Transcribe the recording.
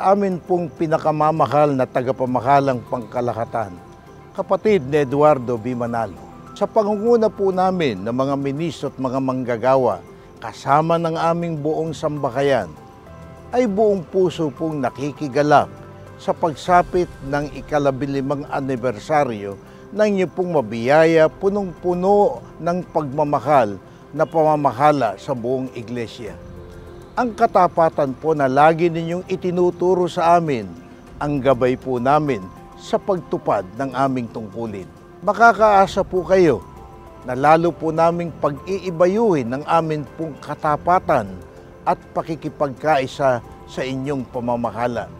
sa amin pong pinakamamahal na tagapamahalang pangkalahatan, kapatid ni Eduardo B. Manalo. Sa pangunguna po namin ng mga ministro at mga manggagawa, kasama ng aming buong sambahayan, ay buong puso pong nakikigalak sa pagsapit ng ika-15 anibersaryo ng inyong pong mabiyaya punong-puno ng pagmamahal na pamamahala sa buong iglesia. Ang katapatan po na lagi ninyong itinuturo sa amin, ang gabay po namin sa pagtupad ng aming tungkulin. Makakaasa po kayo na lalo po naming pag-iibayuhin ng amin pong katapatan at pakikipagkaisa sa inyong pamamahala.